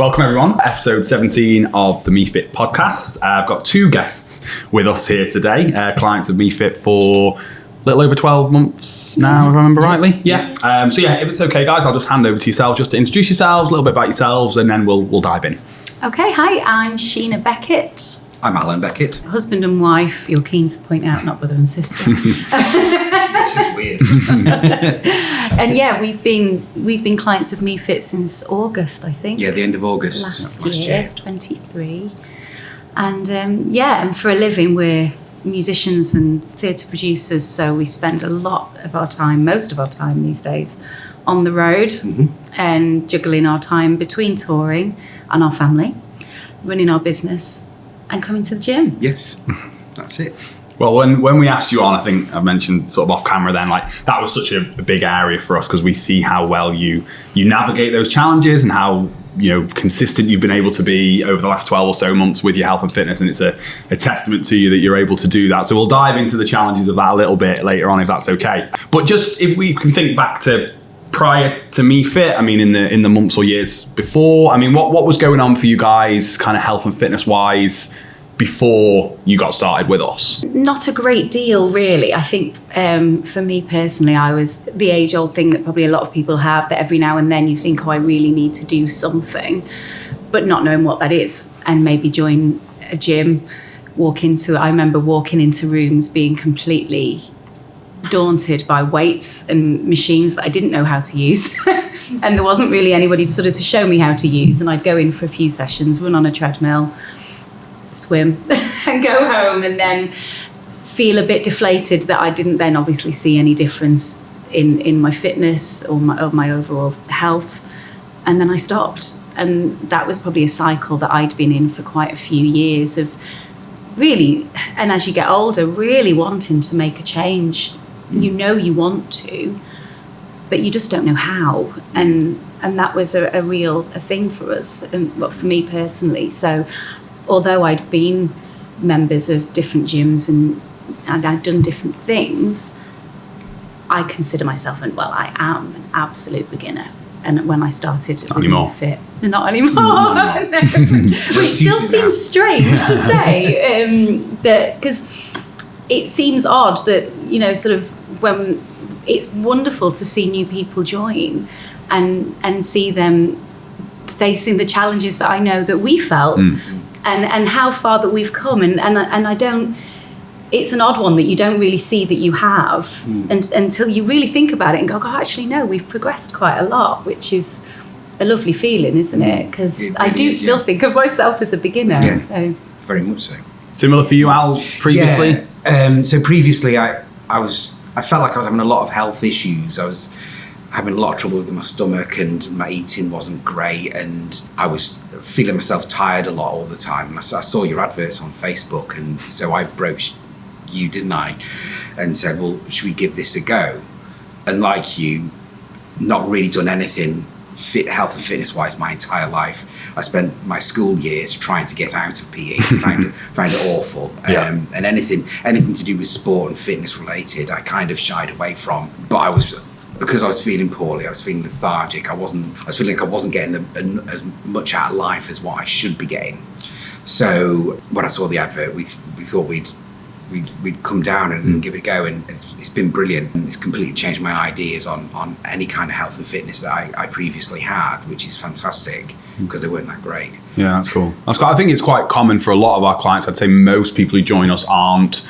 Welcome everyone, episode 17 of the MEE-FIT podcast. I've got two guests with us here today, clients of MEE-FIT for a little over 12 months now, if I remember rightly. Yeah. If it's okay guys, I'll just hand over to yourselves just to introduce yourselves, a little bit about yourselves, and then we'll dive in. Okay, hi, I'm Sheena Becketts. I'm Alan Becketts. Husband and wife, you're keen to point out, not brother and sister. It's just weird. And yeah, we've been clients of MEE-FIT since August, I think. Yeah, the end of August. Last year, 23. And and for a living, we're musicians and theatre producers, so we spend most of our time these days, on the road and juggling our time between touring and our family, running our business and coming to the gym. Yes, that's it. Well, when we asked you on, I think I mentioned sort of off camera then, like that was such a big area for us because we see how well you navigate those challenges and how consistent you've been able to be over the last 12 or so months with your health and fitness, and it's a testament to you that you're able to do that. So we'll dive into the challenges of that a little bit later on if that's okay. But just if we can think back to prior to MEE-FIT, I mean in the months or years before, I mean what was going on for you guys kind of health and fitness wise before you got started with us? Not a great deal, really. I think for me personally, I was the age-old thing that probably a lot of people have, that every now and then you think, I really need to do something, but not knowing what that is, and maybe join a gym, I remember walking into rooms being completely daunted by weights and machines that I didn't know how to use. And there wasn't really anybody to show me how to use. And I'd go in for a few sessions, run on a treadmill, swim and go home, and then feel a bit deflated that I didn't then obviously see any difference in my fitness or my overall health. And then I stopped. And that was probably a cycle that I'd been in for quite a few years of really, and as you get older, really wanting to make a change. You want to, but you just don't know how. And that was a real thing for us, for me personally. So although I'd been members of different gyms and I'd done different things, I consider myself, I am an absolute begininer. And when I started not anymore. MEE-FIT, not anymore. No. Which still seems strange to say, that because it seems odd that sort of when it's wonderful to see new people join and see them facing the challenges that I know that we felt. And how far that we've come, and I don't. It's an odd one that you don't really see that you have, until you really think about it and go, actually no, we've progressed quite a lot, which is a lovely feeling, isn't it? Because I do still think of myself as a beginner. Yeah, so. Very much so. Similar for you, Al, previously? Yeah. So previously, I felt like I was having a lot of health issues. I was having a lot of trouble with my stomach, and my eating wasn't great, and I was feeling myself tired a lot all the time. And I saw your adverts on Facebook, and so I approached you, didn't I, and said, well, should we give this a go? And like you, not really done anything health and fitness wise my entire life. I spent my school years trying to get out of PE. found it awful. And anything to do with sport and fitness related, I kind of shied away from. But because I was feeling poorly, I was feeling lethargic. I was feeling like I wasn't getting as much out of life as what I should be getting. So when I saw the advert, we thought we'd come down and give it a go, and it's been brilliant. And it's completely changed my ideas on any kind of health and fitness that I previously had, which is fantastic because they weren't that great. Yeah, that's cool. I think it's quite common for a lot of our clients. I'd say most people who join us aren't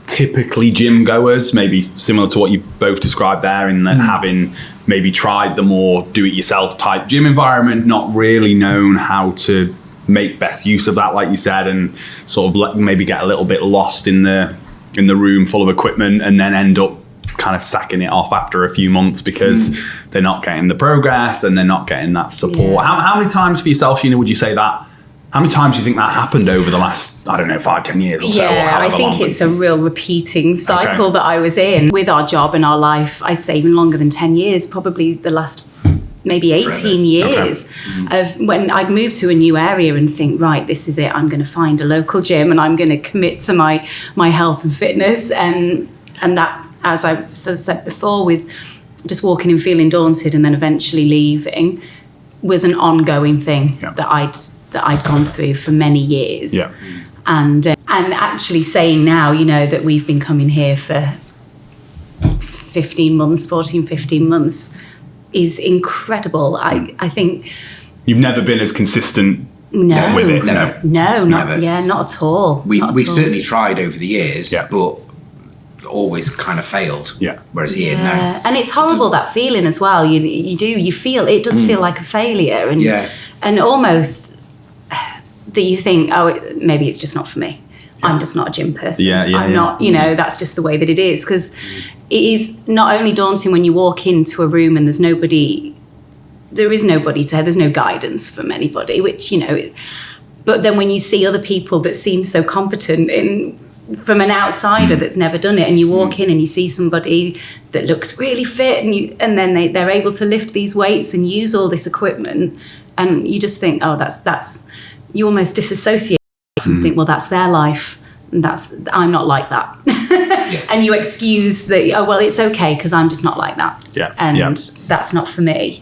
typically gym goers, maybe similar to what you both described there, in that having maybe tried the more do-it-yourself type gym environment, not really known how to make best use of that, like you said, and sort of maybe get a little bit lost in the room full of equipment, and then end up kind of sacking it off after a few months because they're not getting the progress and they're not getting that support. Yeah. How many times for yourself, Sheena, would you say that? How many times do you think that happened over the last, 5-10 years or so? Yeah, I think it's a real repeating cycle that I was in with our job and our life. I'd say even longer than 10 years, probably the last maybe 18 years of when I'd move to a new area and think, right, this is it. I'm going to find a local gym and I'm going to commit to my health and fitness. And that, as I sort of said before, with just walking and feeling daunted and then eventually leaving, was an ongoing thing Yeah. that I'd gone through for many years. Yeah. And actually saying now, you know, that we've been coming here for 15 months is incredible. I think You've never been as consistent no, with it. Never. no, not Never. yeah, not at all. We've not at all. certainly tried over the years, Yeah. but always kind of failed. Yeah. Whereas here now, Yeah, and it's horrible, that feeling as well. You feel it does feel like a failure, and Yeah. and almost that you think, maybe it's just not for me. I'm just not a gym person. I'm not, you know, that's just the way that it is. Because it is not only daunting when you walk into a room and there's no guidance from anybody, which, you know, but then when you see other people that seem so competent from an outsider that's never done it, and you walk in and you see somebody that looks really fit, and then they're able to lift these weights and use all this equipment, and you just think, that's you almost disassociate and think, well, that's their life, and I'm not like that. And you excuse that, well, it's okay because I'm just not like that. Yeah. And that's not for me.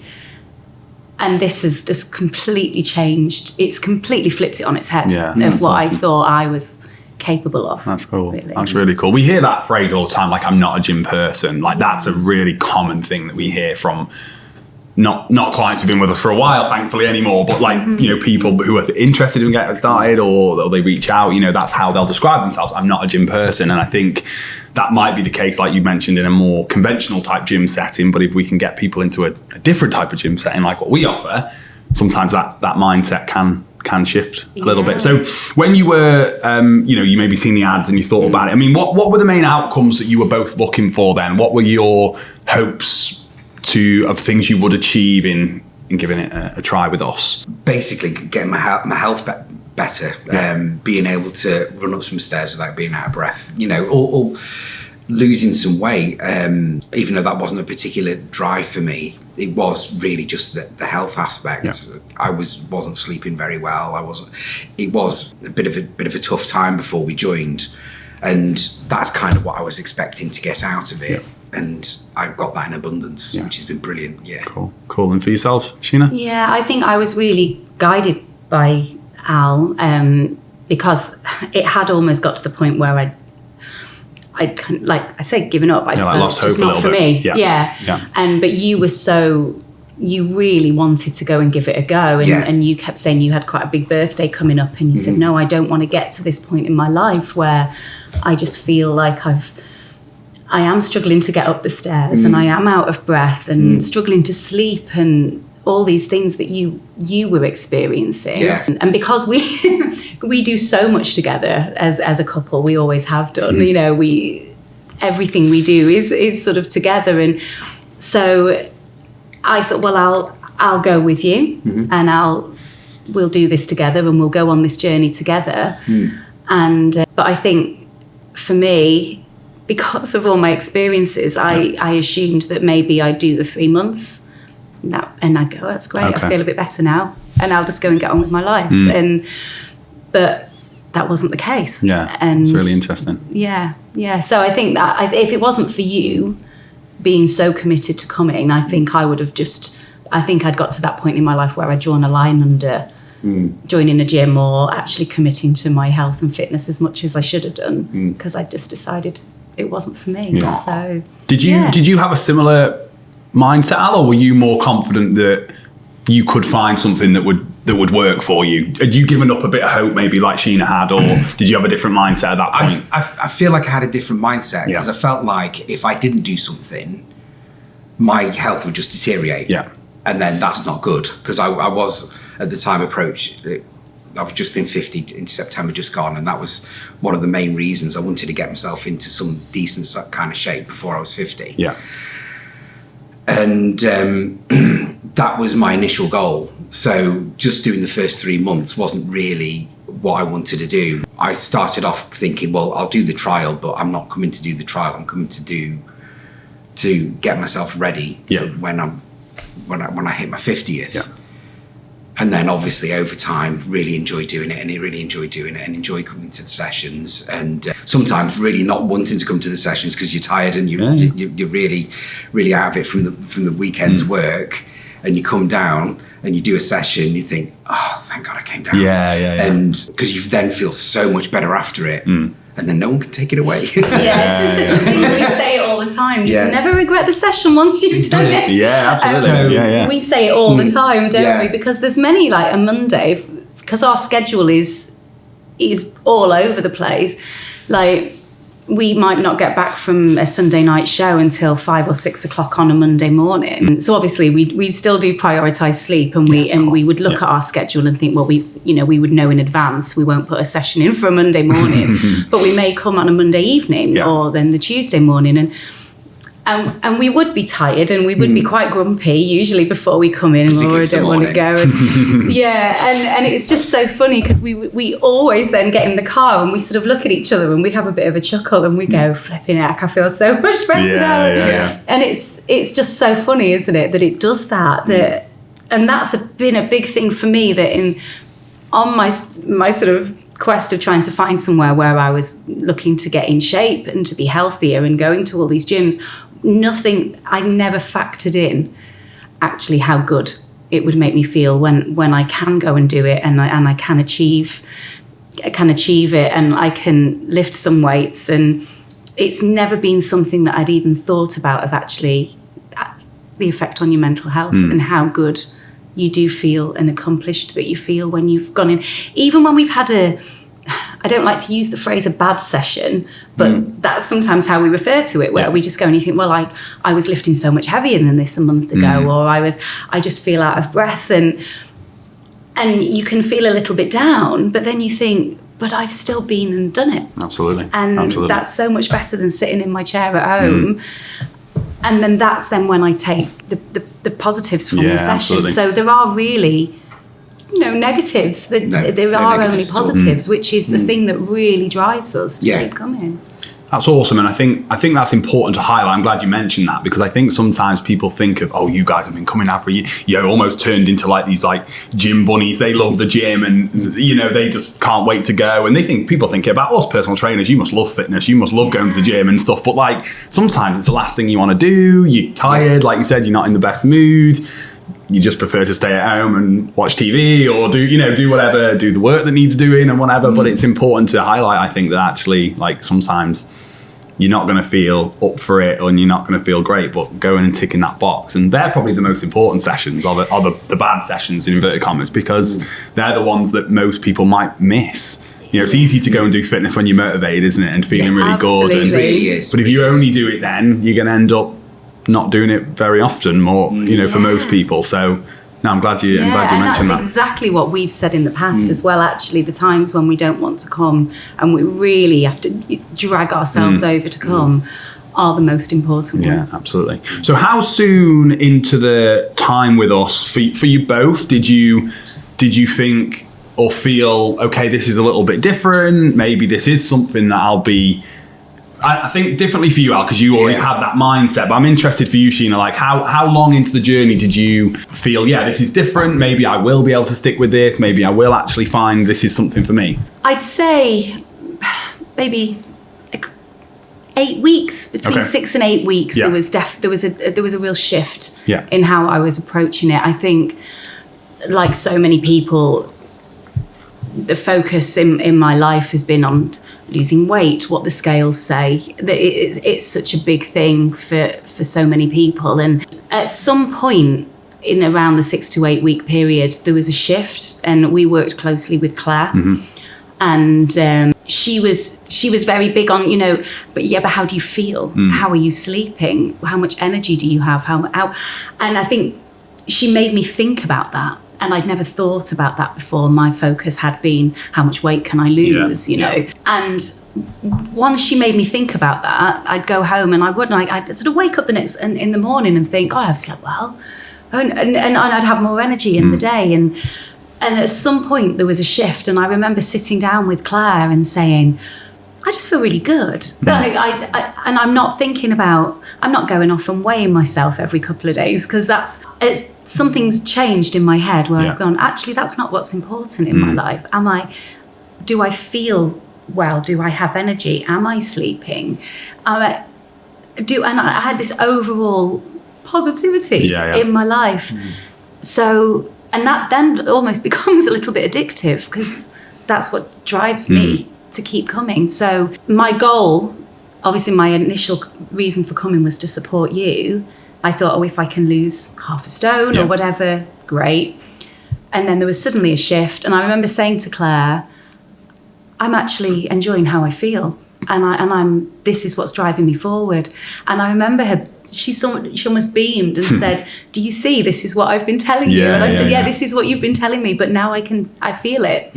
And this has just completely changed. It's completely flipped it on its head of what I thought I was capable of. That's cool. Really. That's really cool. We hear that phrase all the time, like, I'm not a gym person. Like, that's a really common thing that we hear from not clients who've been with us for a while, thankfully, anymore, but like, you know, people who are interested in getting started, or they reach out, you know, that's how they'll describe themselves. I'm not a gym person. And I think that might be the case, like you mentioned, in a more conventional type gym setting. But if we can get people into a different type of gym setting, like what we offer, sometimes that mindset can shift a little bit. So when you were, you know, you maybe seen the ads and you thought about it. I mean, what were the main outcomes that you were both looking for then? What were your hopes of things you would achieve in giving it a try with us? basically getting my health better, being able to run up some stairs without being out of breath, you know, or losing some weight, even though that wasn't a particular drive for me. It was really just the health aspect. I wasn't sleeping very well. It was a bit of a tough time before we joined, and that's kind of what I was expecting to get out of it. And I've got that in abundance, which has been brilliant. Yeah. Cool. And for yourself, Sheena? Yeah, I think I was really guided by Al, because it had almost got to the point where I'd kind of, like I say, given up. I lost hope just a not little for bit. me. Yeah. But you really wanted to go and give it a go, and you kept saying you had quite a big birthday coming up, and you said, no, I don't want to get to this point in my life where I just feel like I am struggling to get up the stairs, and I am out of breath and struggling to sleep, and all these things that you were experiencing. And because we do so much together as a couple, we always have done, you know, everything we do is sort of together. And so I thought, well, I'll go with you, and we'll do this together, and we'll go on this journey together. And but I think for me, because of all my experiences, I assumed that maybe I'd do the 3 months, and I'd go, oh, that's great, I feel a bit better now, and I'll just go and get on with my life. But that wasn't the case. And it's really interesting. So I think that if it wasn't for you being so committed to coming, I think I'd got to that point in my life where I'd drawn a line under joining a gym or actually committing to my health and fitness as much as I should have done, because I just decided it wasn't for me. So did you have a similar mindset, Al, or were you more confident that you could find something that would work for you? Had you given up a bit of hope, maybe like Sheena had, or did you have a different mindset at that point? I feel like I had a different mindset, because I felt like if I didn't do something, my health would just deteriorate. And then that's not good, because I was at the time I was just been 50 in September, just gone, and that was one of the main reasons I wanted to get myself into some decent kind of shape before I was 50. And that was my initial goal. So just doing the first 3 months wasn't really what I wanted to do. I started off thinking, well, I'll do the trial, but I'm not coming to do the trial. I'm coming to get myself ready for when I hit my 50th. And then obviously over time, really enjoy doing it, and enjoy coming to the sessions, and sometimes really not wanting to come to the sessions because you're tired and you're really, really out of it from the weekend's work. and you come down and you do a session, you think, oh, thank God I came down. Yeah. And because you then feel so much better after it. And then no one can take it away. Yeah, it's such a thing. We say it all the time. You can never regret the session once you've done it. Yeah, absolutely. We say it all the time, don't we? Because there's many, like a Monday, because our schedule is all over the place. Like, we might not get back from a Sunday night show until 5 or 6 o'clock on a Monday morning. So obviously we still do prioritise sleep, and we would look at our schedule and think, well, we would know in advance we won't put a session in for a Monday morning, but we may come on a Monday evening or then the Tuesday morning, and we would be tired and we would be quite grumpy usually before we come in, and I don't want to go. And, and it's just so funny because we always then get in the car and we sort of look at each other and we have a bit of a chuckle and we go, flipping heck, I feel so much better now. And it's just so funny, isn't it, that it does that. And that's been a big thing for me, that on my sort of quest of trying to find somewhere where I was looking to get in shape and to be healthier and going to all these gyms, I never factored in actually how good it would make me feel when I can go and do it, and I can achieve it, and I can lift some weights. And it's never been something that I'd even thought about, of actually the effect on your mental health and how good you do feel and accomplished that you feel when you've gone in. Even when we've had I don't like to use the phrase a bad session, but that's sometimes how we refer to it, where we just go and you think, well, I was lifting so much heavier than this a month ago, or I just feel out of breath, and you can feel a little bit down, but then you think, but I've still been and done it. Absolutely. And that's so much better than sitting in my chair at home. And then that's when I take the positives from the session. Absolutely. So there are really negatives. There are only positives, which is the thing that really drives us to keep coming. That's awesome, and I think that's important to highlight. I'm glad you mentioned that, because I think sometimes people think of, oh, you guys have been coming out for almost turned into like these like gym bunnies. They love the gym, and they just can't wait to go. And people think about us personal trainers. You must love fitness. You must love going to the gym and stuff. But like sometimes it's the last thing you want to do. You're tired, like you said. You're not in the best mood. You just prefer to stay at home and watch TV or do whatever, do the work that needs doing and whatever. But it's important to highlight, I think, that actually, like, sometimes you're not going to feel up for it, and you're not going to feel great, but going and ticking that box. And they're probably the most important sessions, are the bad sessions in inverted commas, because they're the ones that most people might miss. It's easy to go and do fitness when you're motivated, isn't it? And feeling really good. It really is. But if you only do it then, you're going to end up not doing it very often, more for most people. So no, I'm glad you mentioned that. That's exactly what we've said in the past as well. Actually, the times when we don't want to come and we really have to drag ourselves over to come are the most important ones. Yeah, absolutely. So how soon into the time with us for you both did you think or feel, okay, this is a little bit different, maybe this is something that I'll be, I think differently for you, Al, because you already had that mindset. But I'm interested for you, Sheena, like how long into the journey did you feel, this is different, maybe I will be able to stick with this, maybe I will actually find this is something for me? I'd say maybe 8 weeks, between 6 and 8 weeks. There was a real shift in how I was approaching it. I think, like so many people, the focus in my life has been on losing weight, what the scales say. It's such a big thing for so many people. And at some point in around the 6 to 8 week period, there was a shift, and we worked closely with Claire. And she was very big on, but how do you feel? How are you sleeping? How much energy do you have? How and I think she made me think about that. And I'd never thought about that before. My focus had been, how much weight can I lose, And once she made me think about that, I'd go home and I'd sort of wake up in the morning and think, I've slept well. And I'd have more energy in the day. And at some point there was a shift, and I remember sitting down with Claire and saying, I just feel really good. And I'm not thinking about, I'm not going off and weighing myself every couple of days, because something's changed in my head where I've gone, actually, that's not what's important in my life. Do I feel well? Do I have energy? Am I sleeping? And I had this overall positivity in my life. So, and that then almost becomes a little bit addictive because that's what drives me to keep coming. So my goal, obviously my initial reason for coming was to support you. I thought, oh, if I can lose half a stone or whatever, great. And then there was suddenly a shift. And I remember saying to Claire, I'm actually enjoying how I feel. And this is what's driving me forward. And I remember her, she almost beamed and said, do you see, this is what I've been telling you? And I said, this is what you've been telling me, but now I feel it.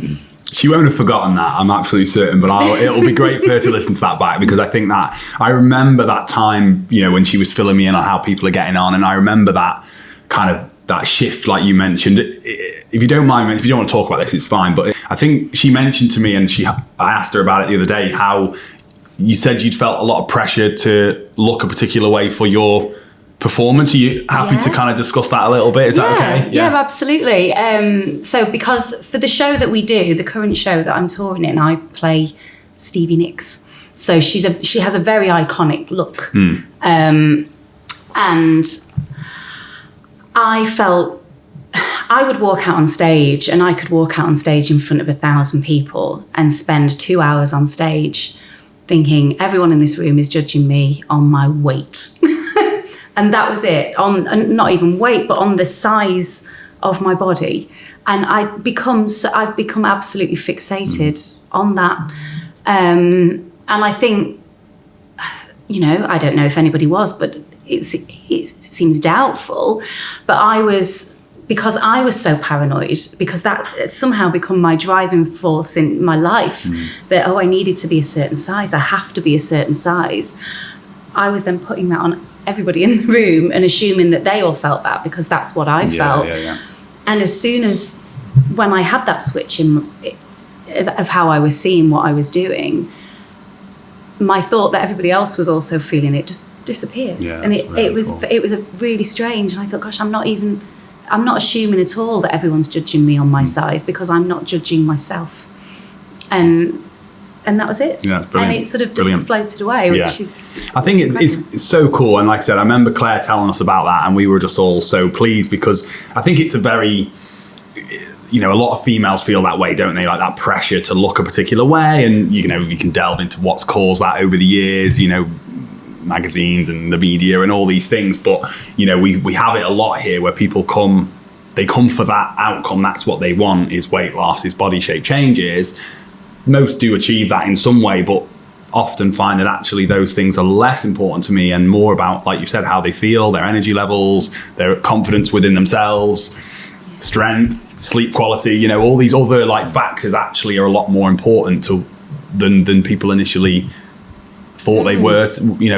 She won't have forgotten that, I'm absolutely certain, but it'll be great for her to listen to that back, because I think that, I remember that time, when she was filling me in on how people are getting on, and I remember that kind of, that shift like you mentioned. If you don't mind, if you don't want to talk about this, it's fine, but I think she mentioned to me, and I asked her about it the other day, how you said you'd felt a lot of pressure to look a particular way for your performance. Are you happy to kind of discuss that a little bit? Is that okay? Yeah, absolutely. So because for the show that we do, the current show that I'm touring in, I play Stevie Nicks. So she has a very iconic look. And I felt I would walk out on stage, and I could walk out on stage in front of 1,000 people and spend 2 hours on stage thinking everyone in this room is judging me on my weight. And that was it, on not even weight, but on the size of my body. And I've become absolutely fixated on that. And I think, I don't know if anybody was, but it seems doubtful. But because I was so paranoid, because that somehow become my driving force in my life, that, I needed to be a certain size, I have to be a certain size. I was then putting that on everybody in the room and assuming that they all felt that, because that's what I felt. And as soon as, when I had that switch of how I was seeing what I was doing, my thought that everybody else was also feeling it just disappeared. And it was a really strange, and I thought, gosh, I'm not assuming at all that everyone's judging me on my size, because I'm not judging myself. And that was it. Yeah, that's brilliant. And it sort of just floated away, which is... I think it's so cool. And like I said, I remember Claire telling us about that, and we were just all so pleased, because I think it's a very... a lot of females feel that way, don't they? Like that pressure to look a particular way. And, you can delve into what's caused that over the years, magazines and the media and all these things. But, we have it a lot here where people come for that outcome. That's what they want, is weight loss, is body shape changes. Most do achieve that in some way, but often find that actually those things are less important to me and more about, like you said, how they feel, their energy levels, their confidence within themselves, strength, sleep quality, all these other factors actually are a lot more important than people initially thought they were,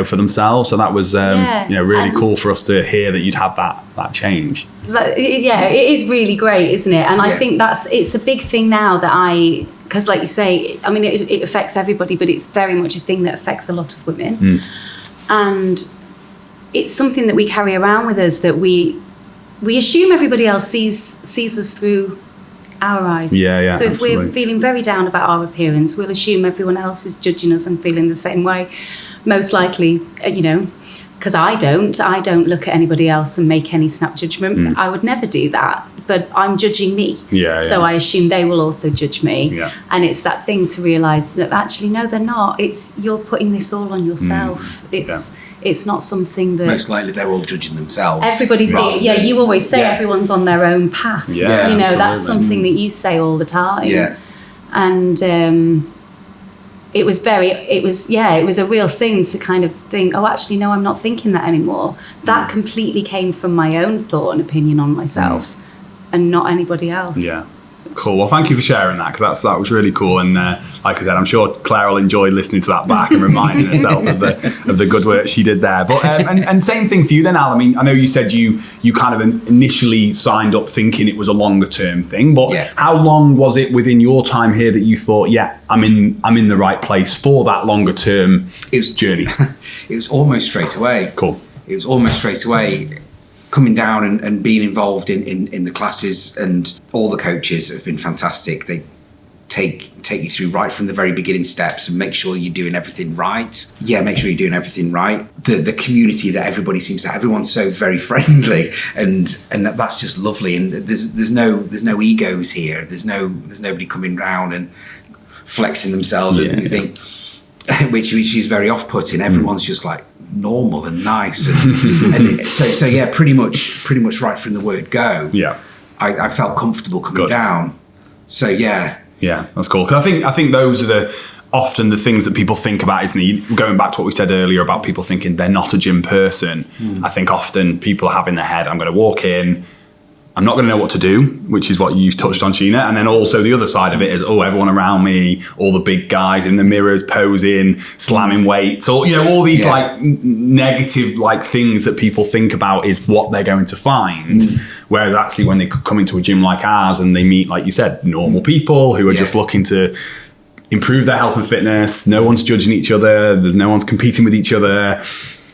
for themselves. So that was, really cool for us to hear that you'd had that change. It is really great, isn't it? And I think it's a big thing now that because like you say, I mean, it affects everybody, but it's very much a thing that affects a lot of women. And it's something that we carry around with us, that we assume everybody else sees us through our eyes. So if absolutely. We're feeling very down about our appearance, we'll assume everyone else is judging us and feeling the same way. Most likely, because I don't look at anybody else and make any snap judgment. I would never do that. But I'm judging me. So I assume they will also judge me. And it's that thing to realise that actually, no, they're not. You're putting this all on yourself. It's not something that... Most likely they're all judging themselves. Everybody's doing... Yeah, you always say everyone's on their own path. That's something that you say all the time. And it was a real thing to kind of think, oh, actually, no, I'm not thinking that anymore. That completely came from my own thought and opinion on myself. And not anybody else. Cool. Well, thank you for sharing that, because that was really cool. And like I said, I'm sure Claire will enjoy listening to that back and reminding herself of the good work she did there. But and same thing for you then, Al. I mean, I know you said you kind of initially signed up thinking it was a longer term thing, but how long was it within your time here that you thought, I'm in the right place for that longer term journey? It was almost straight away. Cool. It was almost straight away. Coming down and being involved in the classes, and all the coaches have been fantastic. They take you through right from the very beginning steps and make sure you're doing everything right. Yeah, make sure you're doing everything right. The community that everybody seems to have, everyone's so very friendly, and that's just lovely. And there's no egos here. There's nobody coming round and flexing themselves and you think, which is very off-putting. Everyone's just like normal and nice, and so yeah, pretty much right from the word go. Yeah, I felt comfortable coming down. So yeah. Yeah, that's cool. Because I think those are often the things that people think about, isn't it? Going back to what we said earlier about people thinking they're not a gym person. I think often people have in their head, I'm going to walk in, I'm not going to know what to do, which is what you touched on, Sheena. And then also the other side of it is, everyone around me, all the big guys in the mirrors posing, slamming weights, or all these like negative like things that people think about is what they're going to find. Whereas actually when they come into a gym like ours and they meet, like you said, normal people who are just looking to improve their health and fitness, no one's judging each other, there's no one's competing with each other.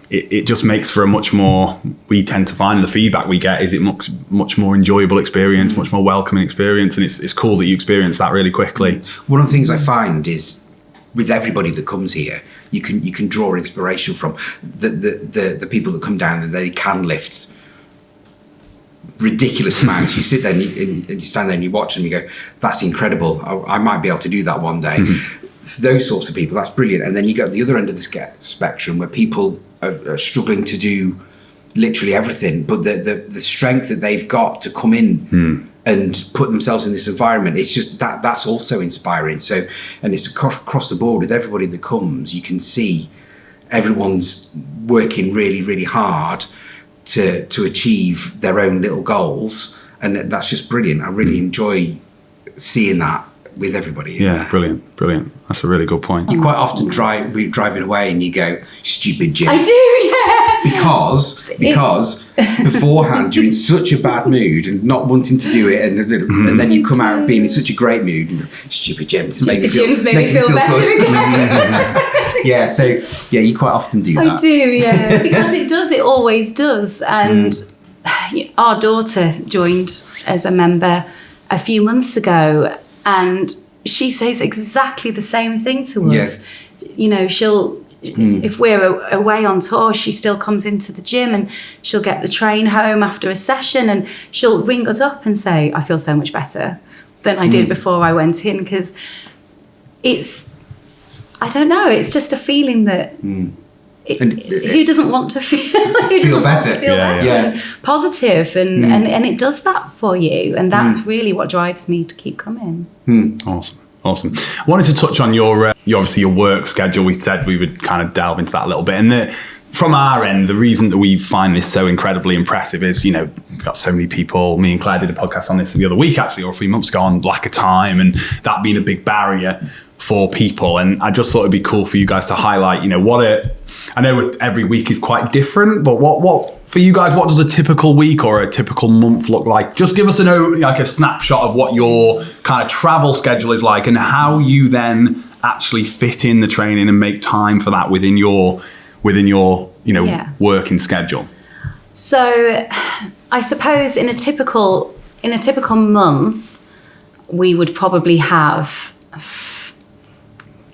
It just makes for a much more, we tend to find the feedback we get is it much more enjoyable experience, much more welcoming experience, and it's cool that you experience that really quickly. One of the things I find is with everybody that comes here, you can draw inspiration from the people that come down and they can lift ridiculous amounts. You sit there and you stand there and you watch them and you go, that's incredible. I might be able to do that one day. Those sorts of people, that's brilliant. And then you go at the other end of the spectrum where people are struggling to do literally everything, but the strength that they've got to come in and put themselves in this environment, it's just that's also inspiring. So, and it's across the board with everybody that comes, you can see everyone's working really, really hard to achieve their own little goals, and that's just brilliant. I really enjoy seeing that with everybody. Yeah, brilliant. That's a really good point. You quite often we're driving away and you go, stupid gym. I do, yeah. Because beforehand you're in such a bad mood and not wanting to do it, and then you come out being in such a great mood. And stupid gyms make me feel better again. Yeah, so yeah, you quite often do that. I do, yeah, because it always does. And our daughter joined as a member a few months ago, and she says exactly the same thing to us. Yeah. She'll, if we're away on tour, she still comes into the gym and she'll get the train home after a session and she'll ring us up and say, I feel so much better than I did before I went in, because I don't know, it's just a feeling that who doesn't want to feel better? And positive, and it does that for you, and that's really what drives me to keep coming. Awesome. I wanted to touch on your obviously your work schedule. We said we would kind of delve into that a little bit, and from our end, the reason that we find this so incredibly impressive is, we've got so many people. Me and Claire did a podcast on this the other week, actually, or 3 months ago, on lack of time, and that being a big barrier for people. And I just thought it'd be cool for you guys to highlight, I know every week is quite different, but what for you guys, what does a typical week or a typical month look like? Just give us a snapshot of what your kind of travel schedule is like, and how you then actually fit in the training and make time for that within your working schedule. So I suppose in a typical month, we would probably have,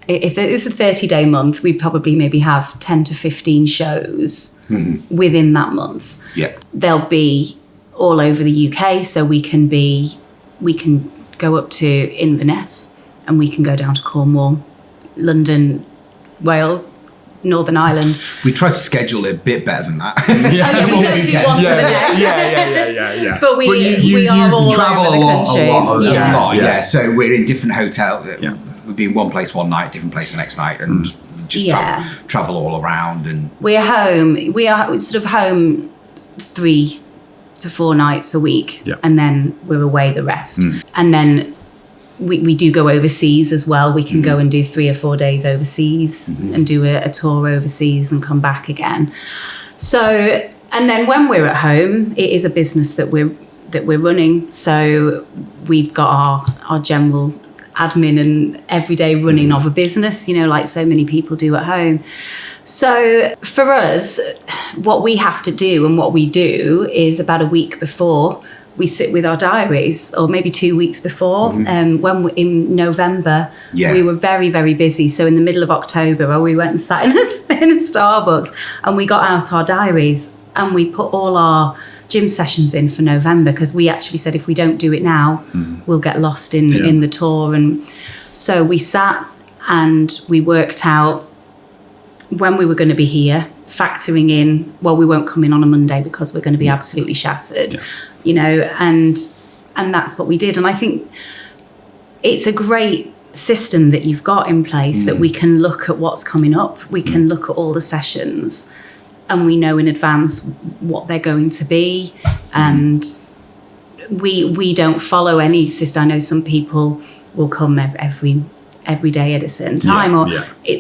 if it is a 30-day month, we'd probably maybe have 10 to 15 shows within that month. Yeah. They'll be all over the UK, so we can go up to Inverness, and we can go down to Cornwall, London, Wales, Northern Ireland. We try to schedule it a bit better than that. We don't do one to the next. Yeah. But we are all travel over the country. A lot. So we're in different hotels. We'd be in one place one night, different place the next night, and just travel all around. And we are sort of home 3 to 4 nights a week, and then we're away the rest. And then we do go overseas as well. We can go and do 3 or 4 days overseas and do a tour overseas and come back again. So, and then when we're at home, it is a business that we're running. So we've got our general admin and everyday running of a business, like so many people do at home. So for us, what we have to do and what we do is about a week before, we sit with our diaries, or maybe 2 weeks before. When in November, we were very, very busy. So in the middle of October, we went and sat in a Starbucks, and we got out our diaries and we put all our gym sessions in for November, because we actually said if we don't do it now, we'll get lost in the tour. And so we sat and we worked out when we were going to be here, factoring in, well, we won't come in on a Monday because we're going to be absolutely shattered, you know, and that's what we did. And I think it's a great system that you've got in place, that we can look at what's coming up, we can look at all the sessions, and we know in advance what they're going to be. And we don't follow any system. I know some people will come every day at a certain time,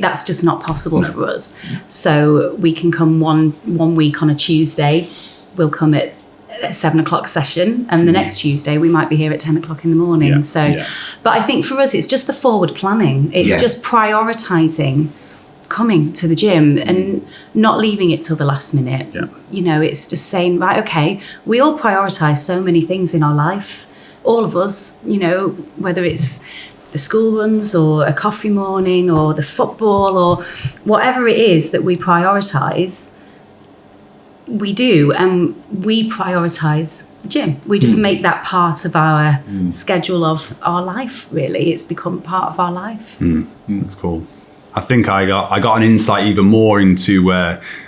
that's just not possible for us. So we can come one week on a Tuesday, we'll come at a 7:00 session, and the next Tuesday we might be here at 10:00 in the morning. But I think for us it's just the forward planning. It's just prioritizing coming to the gym and not leaving it till the last minute. You know, it's just saying, right, okay, we all prioritize so many things in our life, all of us, you know, whether it's the school runs or a coffee morning or the football or whatever it is that we prioritise, we do, and we prioritise the gym. We just make that part of our schedule of our life, really. It's become part of our life. That's cool. I think I got an insight even more into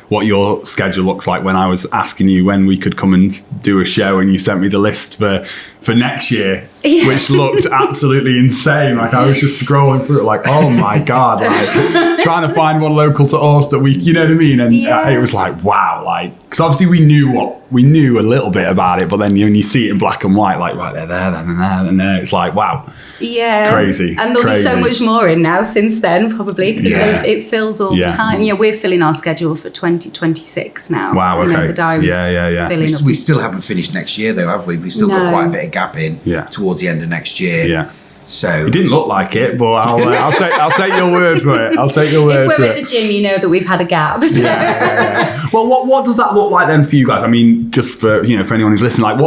what your schedule looks like when I was asking you when we could come and do a show, and you sent me the list for next year, which looked absolutely insane. Like, I was just scrolling through it like, oh my God, like trying to find one local to us that we, you know what I mean? And it was like, wow, like, because obviously we knew a little bit about it, but then when you see it in black and white, like, right, they're there, then there, and there, it's like, wow. Yeah. Crazy. And there'll be so much more in now since then, probably, because it fills all the time. Yeah, we're filling our schedule for 2026 now. Wow, okay. You know, the diary's filling up. We still haven't finished next year, though, have we? We've still got quite a bit of gap in towards the end of next year. Yeah. So it didn't look like it, but I'll take your word for it. I'll take your word for it. If we're at the gym, you know that we've had a gap. So. Well, what does that look like then for you guys? I mean, just for anyone who's listening, like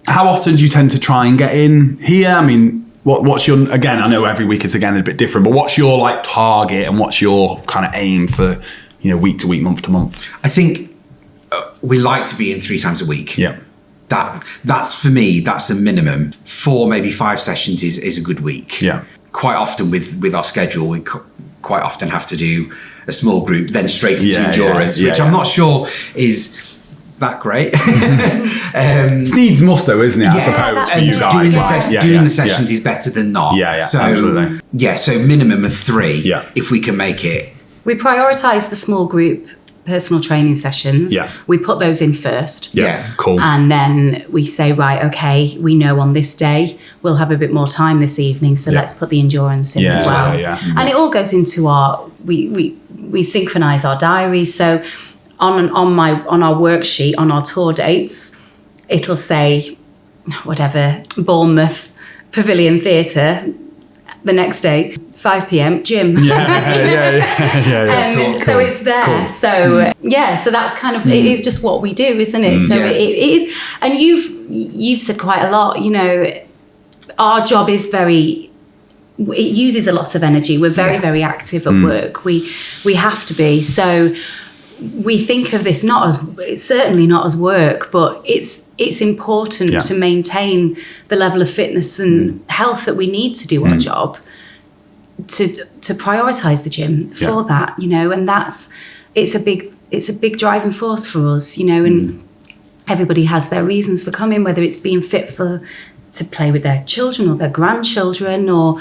how often do you tend to try and get in here? I mean, what's your, again, I know every week is again a bit different, but what's your like target and what's your kind of aim for, week to week, month to month? I think we like to be in 3 times a week. Yeah. That's for me, that's a minimum. 4, maybe 5 sessions is a good week. Yeah. Quite often with our schedule, we quite often have to do a small group, then straight into endurance, which I'm not sure is that great. It's needs must though, isn't it? I suppose for you guys. Doing the sessions is better than not. Yeah, so, absolutely. Yeah, so minimum of 3 if we can make it. We prioritise the small group personal training sessions. Yeah. We put those in first. Yeah. Cool. And then we say, right, okay, we know on this day we'll have a bit more time this evening, so let's put the endurance in as well. And it all goes into we synchronise our diaries. So on our worksheet, on our tour dates, it'll say whatever, Bournemouth Pavilion Theatre, the next day, 5 p.m, gym. So it's there. Cool. So so that's kind of it is just what we do, isn't it? So it is, and you've said quite a lot. Our job is it uses a lot of energy. We're very very active at work. We have to be. So we think of this it's certainly not as work, but it's important to maintain the level of fitness and health that we need to do our job. To prioritise the gym for that, and it's a big driving force for us, and everybody has their reasons for coming, whether it's being fit to play with their children or their grandchildren, or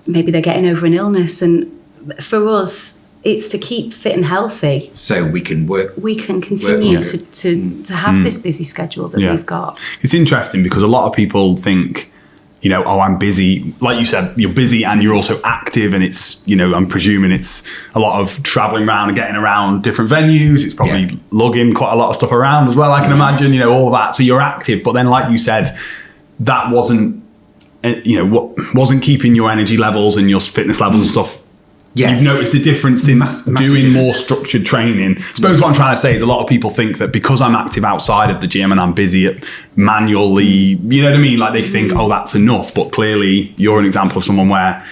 maybe they're getting over an illness. And for us, it's to keep fit and healthy, so we can continue to have this busy schedule that we've got. It's interesting because a lot of people think, I'm busy. Like you said, you're busy and you're also active, and it's, I'm presuming it's a lot of traveling around and getting around different venues. It's probably lugging quite a lot of stuff around as well, I can imagine, all of that. So you're active, but then like you said, that wasn't keeping your energy levels and your fitness levels and stuff Yeah. You've noticed a difference since Massive doing difference. more structured training. I suppose what I'm trying to say is a lot of people think that because I'm active outside of the gym and I'm busy at manually, you know what I mean? Like they think, oh, that's enough. But clearly you're an example of someone where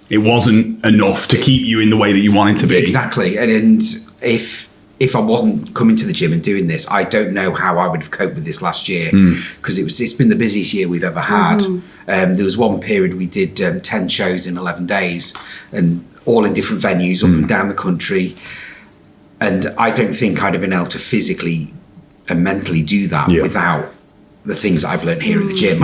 it wasn't enough to keep you in the way that you wanted to be. Exactly. And if I wasn't coming to the gym and doing this, I don't know how I would have coped with this last year, because it's been the busiest year we've ever had. There was one period we did 10 shows in 11 days, and all in different venues up and down the country. And I don't think I'd have been able to physically and mentally do that without the things that I've learned here at the gym.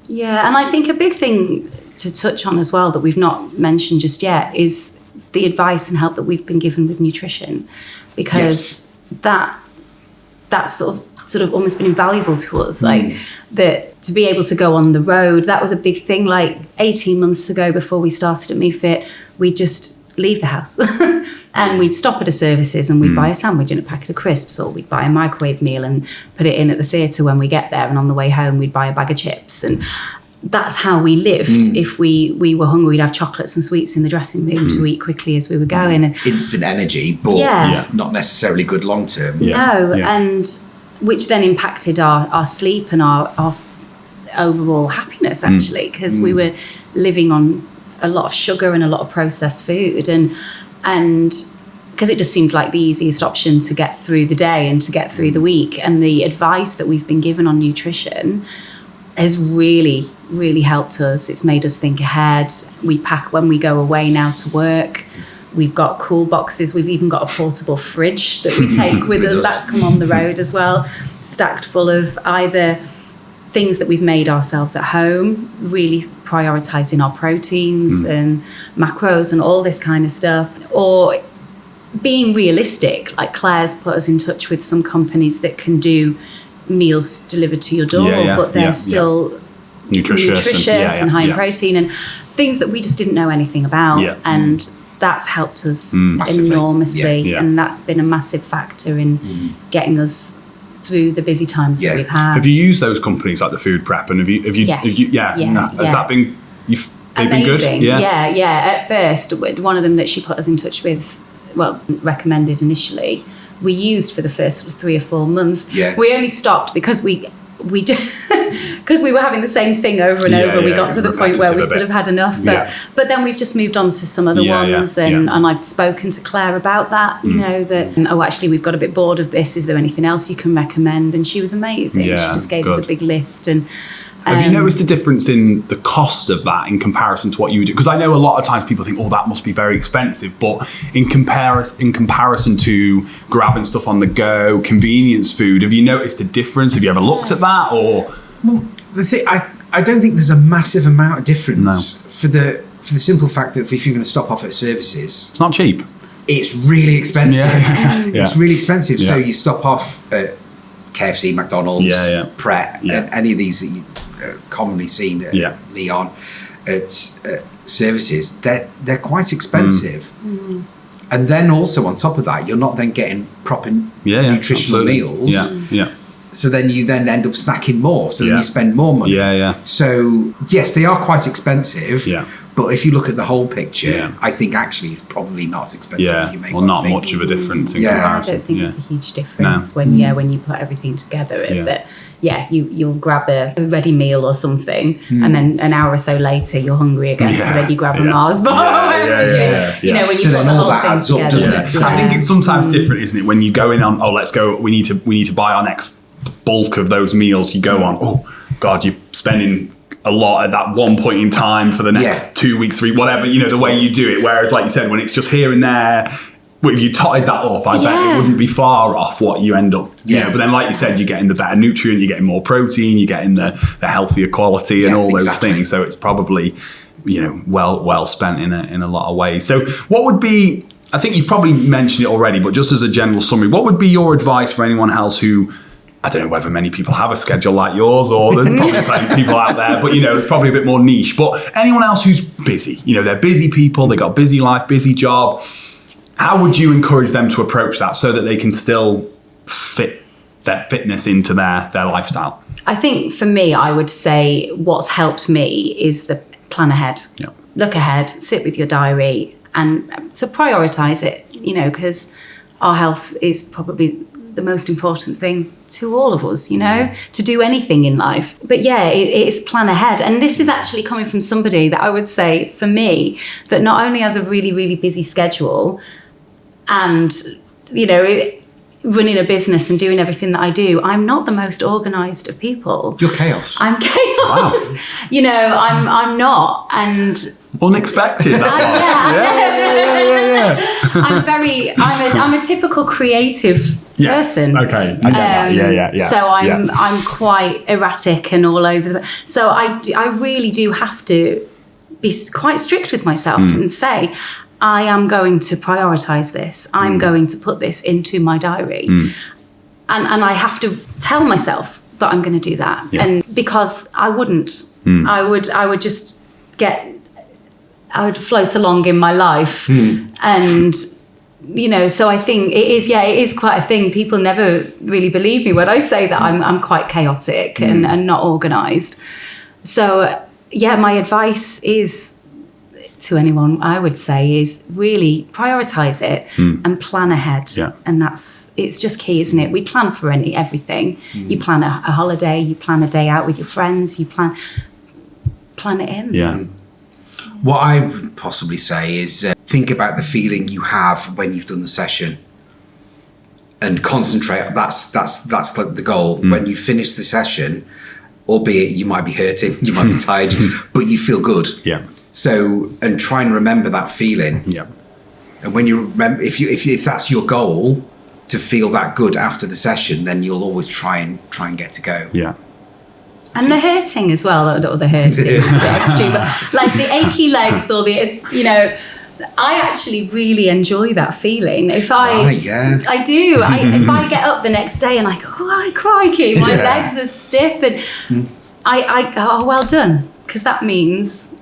Yeah, and I think a big thing to touch on as well that we've not mentioned just yet is the advice and help that we've been given with nutrition, because that's sort of almost been invaluable to us. Like that, to be able to go on the road, that was a big thing. Like 18 months ago, before we started at MEE-FIT, we'd just leave the house and we'd stop at a services and we'd buy a sandwich and a packet of crisps, or we'd buy a microwave meal and put it in at the theatre when we get there, and on the way home we'd buy a bag of chips. And that's how we lived. If we were hungry, we'd have chocolates and sweets in the dressing room to eat quickly as we were going. And instant energy, but not necessarily good long term. And which then impacted our sleep and our overall happiness, actually, because we were living on a lot of sugar and a lot of processed food, and because it just seemed like the easiest option to get through the day and to get through the week. And the advice that we've been given on nutrition has really, really helped us. It's made us think ahead. We pack when we go away now to work. We've got cool boxes. We've even got a portable fridge that we take with us. That's come on the road as well, stacked full of either things that we've made ourselves at home, really prioritising our proteins and macros and all this kind of stuff, or being realistic. Like Claire's put us in touch with some companies that can do meals delivered to your door, but they're still nutritious and high in protein and things that we just didn't know anything about. And that's helped us enormously. And that's been a massive factor in getting us through the busy times that we've had. Have you used those companies like the food prep, and have you has that been they've been good? At first, one of them that she put us in touch with, recommended initially, we used for the first 3 or 4 months. We only stopped because we because we were having the same thing over and over. We got to the point where we sort of had enough, but then we've just moved on to some other ones, and I've spoken to Claire about that, you know, that actually we've got a bit bored of this, is there anything else you can recommend? And she was amazing. She just gave us a big list. And have you noticed a difference in the cost of that in comparison to what you would do? Because I know a lot of times people think, oh, that must be very expensive. But in comparison to grabbing stuff on the go, convenience food, have you noticed a difference? Have you ever looked at that? Or the thing, I don't think there's a massive amount of difference for the simple fact that if you're going to stop off at services, it's not cheap. It's really expensive. It's really expensive. So you stop off at KFC, McDonald's, Pret, any of these that you commonly seen at Leon at services, they're quite expensive. And then also on top of that, you're not then getting proper nutritional meals. So then you then end up snacking more. So then you spend more money. So yes, they are quite expensive. But if you look at the whole picture, I think actually it's probably not as expensive as you may think. Not much of a difference in comparison. I don't think there's a huge difference when you put everything together. That you'll grab a ready meal or something, and then an hour or so later you're hungry again. So then you grab a Mars bar. You know, when you put the whole thing together. Doesn't it? I think it's sometimes different, isn't it? When you go in on, let's go. We need to buy our next bulk of those meals. You go on, oh God, you're spending a lot at that one point in time for the next 2 weeks, 3, whatever, you know, the way you do it. Whereas, like you said, when it's just here and there, if you totted that up, I bet it wouldn't be far off what you end up. You know, but then, like you said, you're getting the better nutrient, you're getting more protein, you're getting the healthier quality and all those things. So it's probably, you know, well spent in a lot of ways. So what would be, I think you've probably mentioned it already, but just as a general summary, what would be your advice for anyone else who, I don't know whether many people have a schedule like yours, or there's probably plenty of people out there, but, you know, it's probably a bit more niche. But anyone else who's busy, you know, they're busy people, they got a busy life, busy job. How would you encourage them to approach that so that they can still fit their fitness into their lifestyle? I think for me, I would say what's helped me is the plan ahead. Look ahead, sit with your diary, and to prioritize it, because our health is probably the most important thing to all of us, to do anything in life. But yeah, it's plan ahead. And this is actually coming from somebody that I would say, for me, that not only has a really, really busy schedule and, running a business and doing everything that I do, I'm not the most organised of people. You're chaos. I'm chaos. Wow. I'm not. And unexpected. That was. Yeah. I'm a typical creative person. Okay, I get that. Yeah. So I'm quite erratic and all over the. So I really do have to be quite strict with myself and say, I am going to prioritise this. I'm going to put this into my diary, and I have to tell myself that I'm going to do that. Yeah. And because I wouldn't, I would just I would float along in my life, and. So I think it is quite a thing. People never really believe me when I say that I'm quite chaotic and not organised. So yeah, my advice is to anyone, I would say, is really prioritise it and plan ahead. Yeah. And it's just key, isn't it? We plan for everything. You plan a holiday, you plan a day out with your friends, you plan it in. Yeah. What I would possibly say is think about the feeling you have when you've done the session, and concentrate. That's like the goal. When you finish the session, albeit you might be hurting, you might be tired, but you feel good. Yeah. So, and try and remember that feeling. Yeah. And when you remember, if that's your goal, to feel that good after the session, then you'll always try and get to go. Yeah. And the hurting as well, or the hurting is a bit extreme, but like the achy legs or I actually really enjoy that feeling. If I do. If I get up the next day and I go, oh, crikey, my legs are stiff, and I go, oh, well done, because that means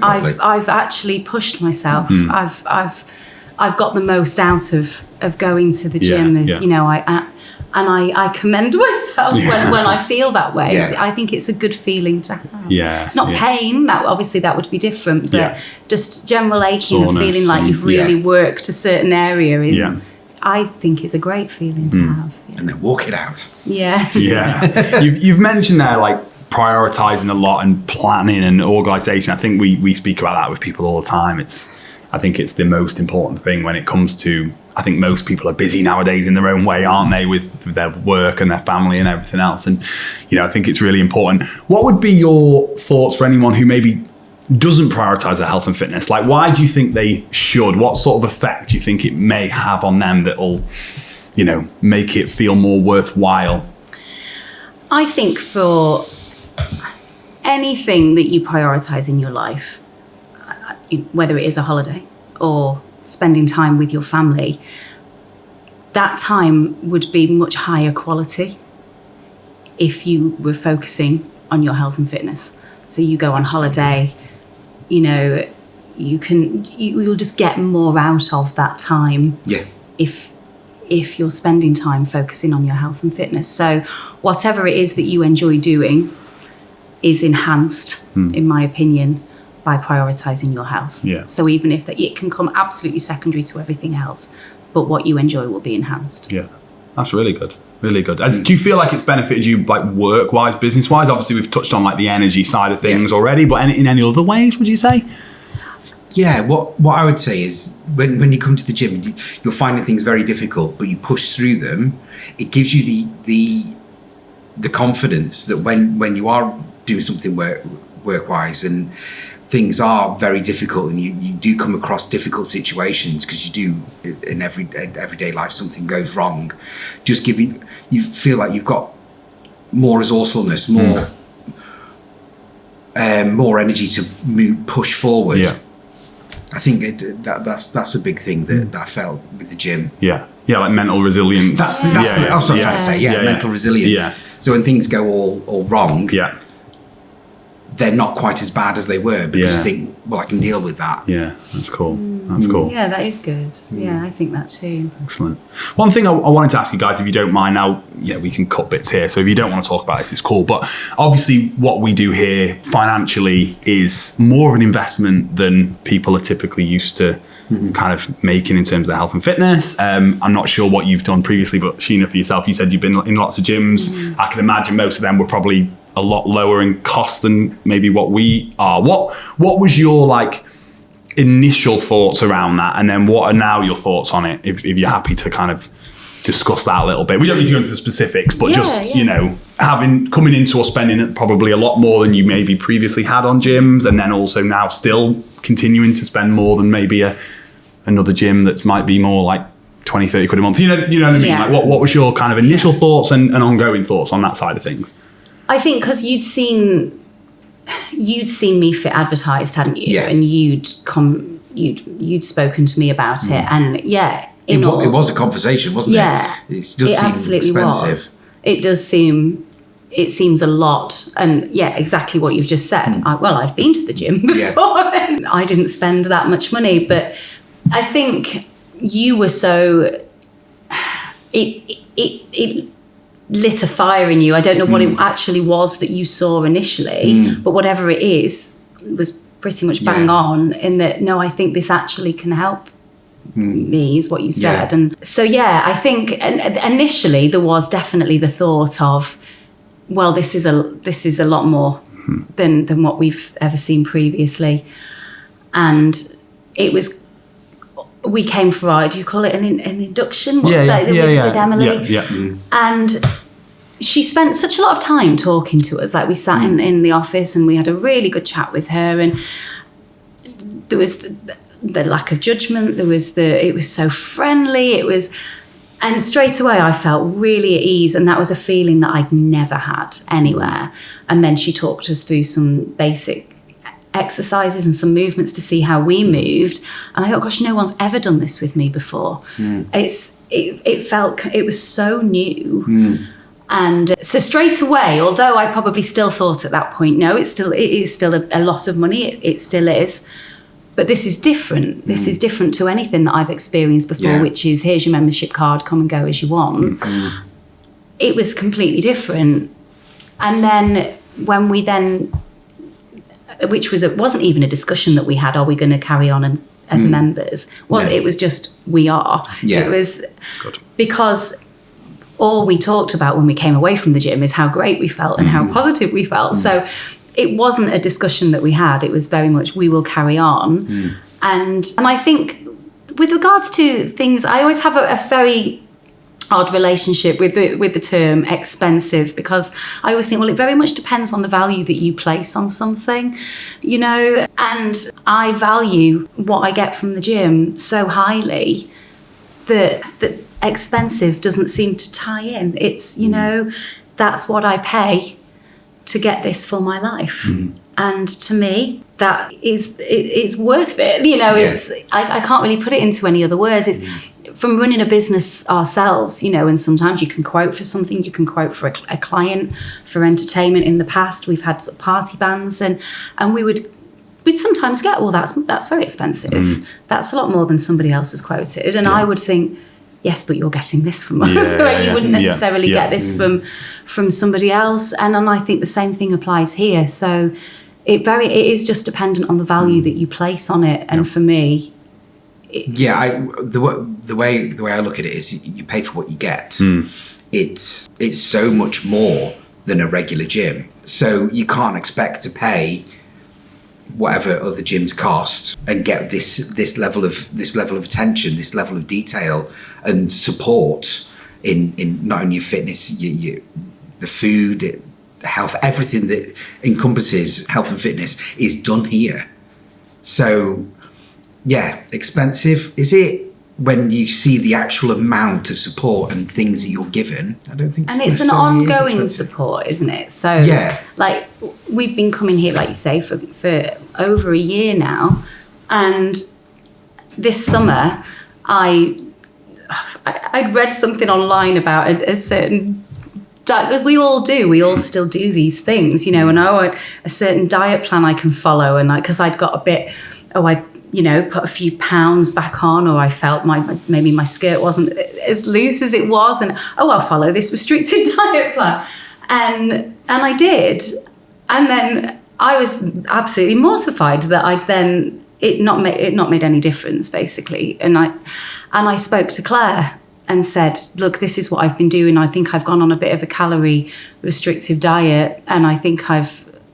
I've actually pushed myself. I've got the most out of going to the gym. I commend myself when I feel that way. Yeah. I think it's a good feeling to have. Yeah, it's not pain. That obviously that would be different, but just general aching and feeling like you've really worked a certain area is. I think is a great feeling to have. Yeah. And then walk it out. Yeah. Yeah. You've mentioned there like prioritising a lot and planning and organisation. I think we speak about that with people all the time. I think it's the most important thing when it comes to. I think most people are busy nowadays in their own way, aren't they, with their work and their family and everything else. And, I think it's really important. What would be your thoughts for anyone who maybe doesn't prioritise their health and fitness? Like, why do you think they should? What sort of effect do you think it may have on them that will, make it feel more worthwhile? I think for anything that you prioritise in your life, whether it is a holiday or spending time with your family, that time would be much higher quality if you were focusing on your health and fitness. So you go on holiday, you'll just get more out of that time. Yeah. If you're spending time focusing on your health and fitness. So whatever it is that you enjoy doing is enhanced, in my opinion, by prioritising your health. Yeah. So even if it can come absolutely secondary to everything else, but what you enjoy will be enhanced. Yeah, that's really good. Really good. Do you feel like it's benefited you, like work-wise, business-wise? Obviously, we've touched on like the energy side of things already, but in any other ways, would you say? Yeah, what I would say is when you come to the gym, you're finding things very difficult, but you push through them. It gives you the confidence that when you are doing something work-wise and things are very difficult and you do come across difficult situations, because you do in everyday life, something goes wrong, just you feel like you've got more resourcefulness, more energy to push forward. Yeah. I think that's a big thing that I felt with the gym. Yeah, like mental resilience. That's what I was trying to say. Mental resilience. Yeah. So when things go all wrong, they're not quite as bad as they were, because you think, well, I can deal with that. Yeah, that's cool. That's cool. Yeah, that is good. Yeah, I think that too. Excellent. One thing I wanted to ask you guys, if you don't mind, now, we can cut bits here, so if you don't want to talk about this, it's cool. But obviously what we do here financially is more of an investment than people are typically used to kind of making in terms of their health and fitness. I'm not sure what you've done previously, but Sheena, for yourself, you said you've been in lots of gyms. I can imagine most of them were probably a lot lower in cost than maybe what we are. What was your initial thoughts around that, and then what are now your thoughts on it, if you're happy to kind of discuss that a little bit? We don't need to go into the specifics, but coming into or spending probably a lot more than you maybe previously had on gyms, and then also now still continuing to spend more than maybe another gym that's might be more like 20-30 quid a month. You know what I mean? Yeah. What was your kind of initial thoughts and ongoing thoughts on that side of things? I think because you'd seen MEE-FIT advertised, hadn't you? Yeah. And you'd spoken to me about it, and it was a conversation, wasn't it? Yeah, it does seem absolutely expensive. Was. It does seem. It seems a lot, and exactly what you've just said. I've been to the gym before, and I didn't spend that much money, but I think you were so. It lit a fire in you. I don't know what it actually was that you saw initially, but whatever it is was pretty much bang on in that, no, I think this actually can help me, is what you said. And so, I think initially there was definitely the thought of, well, this is a lot more than what we've ever seen previously. And it was, we came for our, do you call it an induction? With Emily. And she spent such a lot of time talking to us. We sat in the office and we had a really good chat with her, and there was the lack of judgment. It was so friendly. And straight away I felt really at ease, and that was a feeling that I'd never had anywhere. And then she talked us through some basic exercises and some movements to see how we moved, and I thought, gosh, no one's ever done this with me before. It was so new. And so straight away, although I probably still thought at that point, no, it is still a lot of money, it still is, but this is different. This is different to anything that I've experienced before, which is, here's your membership card, come and go as you want. It was completely different. And then when we it wasn't even a discussion that we had, are we going to carry on as members? It was just, we are. It was because all we talked about when we came away from the gym is how great we felt and how positive we felt. So it wasn't a discussion that we had. It was very much, we will carry on. And I think with regards to things, I always have a very odd relationship with the term expensive, because I always think, well, it very much depends on the value that you place on something, and I value what I get from the gym so highly that expensive doesn't seem to tie in. It's, that's what I pay to get this for my life. And to me, that it's worth it. It's, I can't really put it into any other words. It's from running a business ourselves, and sometimes you can quote for something, you can quote for a client, for entertainment. In the past, we've had sort of party bands, and we'd sometimes get, well, that's very expensive. That's a lot more than somebody else has quoted. And I would think, yes, but you're getting this from us. You wouldn't necessarily get this from somebody else. And I think the same thing applies here. So it is just dependent on the value that you place on it. And for me, the way I look at it is, you pay for what you get. It's so much more than a regular gym. So you can't expect to pay whatever other gyms cost and get this level of attention, this level of detail and support in not only your fitness, the food, the health, everything that encompasses health and fitness is done here. So expensive. Is it when you see the actual amount of support and things that you're given? I don't think so. And it's an ongoing support, isn't it? So we've been coming here, like you say, for over a year now, and this summer I'd read something online about a certain we all do. We all still do these things, you know. And a certain diet plan I can follow, and because I'd got a bit, put a few pounds back on, or I felt maybe my skirt wasn't as loose as it was, and I'll follow this restricted diet plan, and I did, and then I was absolutely mortified that it not made any difference basically, and I spoke to Claire and said, look, this is what I've been doing. I think I've gone on a bit of a calorie restrictive diet, and I think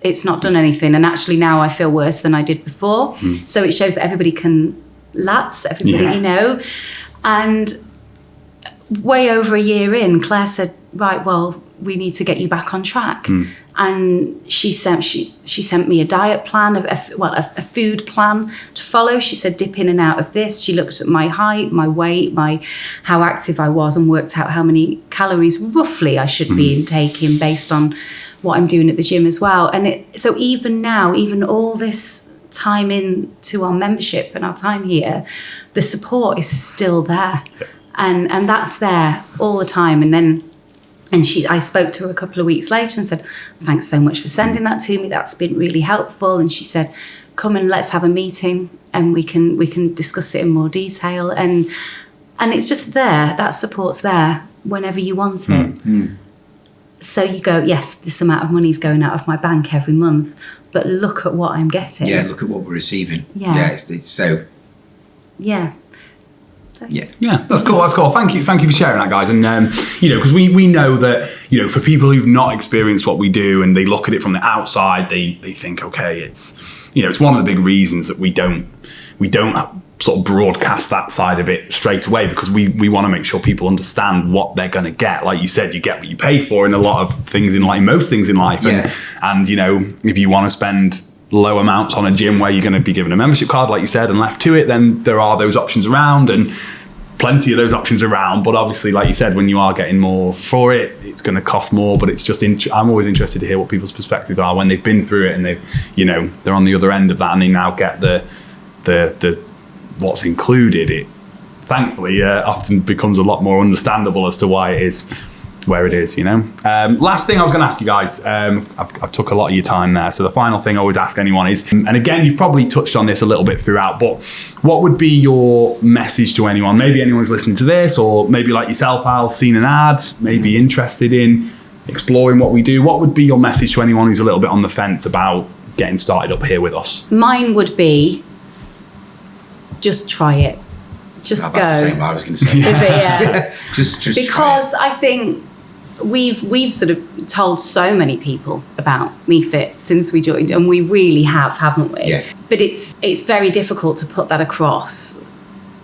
it's not done anything. And actually now I feel worse than I did before. So it shows that everybody can lapse, you know. And way over a year in, Claire said, right, well, we need to get you back on track. And she sent me a diet plan, a food plan to follow. She said, dip in and out of this. She looked at my height, my weight, how active I was, and worked out how many calories roughly I should be intaking based on what I'm doing at the gym as well. And so even now, even all this time into our membership and our time here, the support is still there. And that's there all the time. I spoke to her a couple of weeks later and said, thanks so much for sending that to me. That's been really helpful. And she said, come and let's have a meeting and we can discuss it in more detail. And it's just there. That support's there whenever you want it. So you go, yes, this amount of money is going out of my bank every month, but look at what I'm getting. Yeah, look at what we're receiving. Yeah. It's so... Yeah. Yeah, that's cool. Thank you for sharing that, guys. And because we know that for people who've not experienced what we do and they look at it from the outside, they think, okay, it's it's one of the big reasons that we don't sort of broadcast that side of it straight away, because we want to make sure people understand what they're going to get. Like you said, you get what you pay for in a lot of things in life, most things in life. And if you want to spend low amounts on a gym where you're going to be given a membership card, like you said, and left to it, then there are those options around, and plenty of those options around. But obviously, like you said, when you are getting more for it, it's going to cost more. But it's just I'm always interested to hear what people's perspectives are when they've been through it and they're on the other end of that, and they now get the what's included. It thankfully often becomes a lot more understandable as to why it is where it is. Last thing I was going to ask you guys, I've took a lot of your time there, so the final thing I always ask anyone is, and again you've probably touched on this a little bit throughout, but what would be your message to anyone? Maybe anyone's listening to this, or maybe like yourself, Al, seen an ad, maybe interested in exploring what we do. What would be your message to anyone who's a little bit on the fence about getting started up here with us? Mine would be, just try it. Just go. That's the same what I was going to say. Is it? Yeah. just because I think we've sort of told so many people about MEE-FIT since we joined, and we really have, haven't we? Yeah. But it's very difficult to put that across.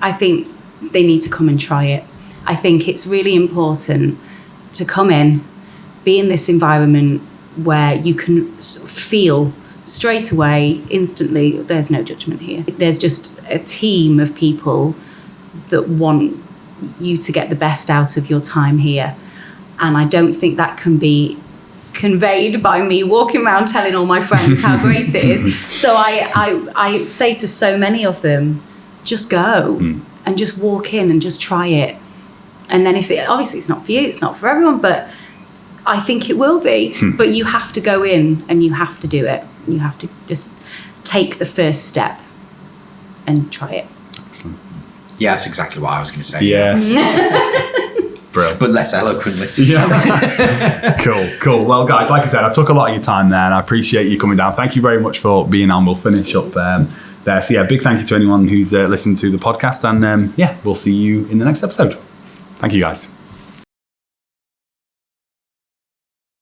I think they need to come and try it. I think it's really important to come in, be in this environment where you can feel straight away, instantly, there's no judgment here. There's just a team of people that want you to get the best out of your time here. And I don't think that can be conveyed by me walking around telling all my friends how great it is. So I say to so many of them, just go and just walk in and just try it. And then obviously it's not for you, it's not for everyone, but I think it will be. But you have to go in and you have to do it. You have to just take the first step and try it. Excellent. Yeah, that's exactly what I was going to say. Yeah. Brilliant. But less eloquently. Yeah. Cool. Well, guys, like I said, I took a lot of your time there, and I appreciate you coming down. Thank you very much for being on. We'll finish up there. So yeah, big thank you to anyone who's listened to the podcast, and we'll see you in the next episode. Thank you, guys.